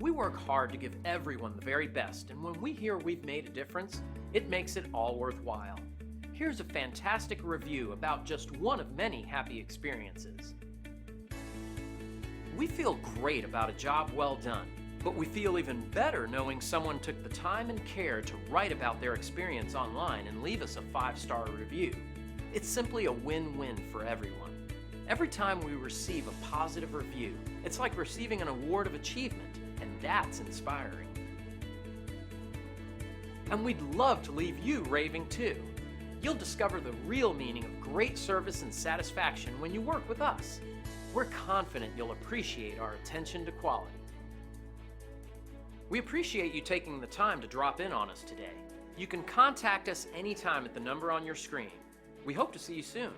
We work hard to give everyone the very best, and when we hear we've made a difference, it makes it all worthwhile. Here's a fantastic review about just one of many happy experiences. We feel great about a job well done, but we feel even better knowing someone took the time and care to write about their experience online and leave us a 5-star review. It's simply a win-win for everyone. Every time we receive a positive review, it's like receiving an award of achievement, and that's inspiring. And we'd love to leave you raving too. You'll discover the real meaning of great service and satisfaction when you work with us. We're confident you'll appreciate our attention to quality. We appreciate you taking the time to drop in on us today. You can contact us anytime at the number on your screen. We hope to see you soon.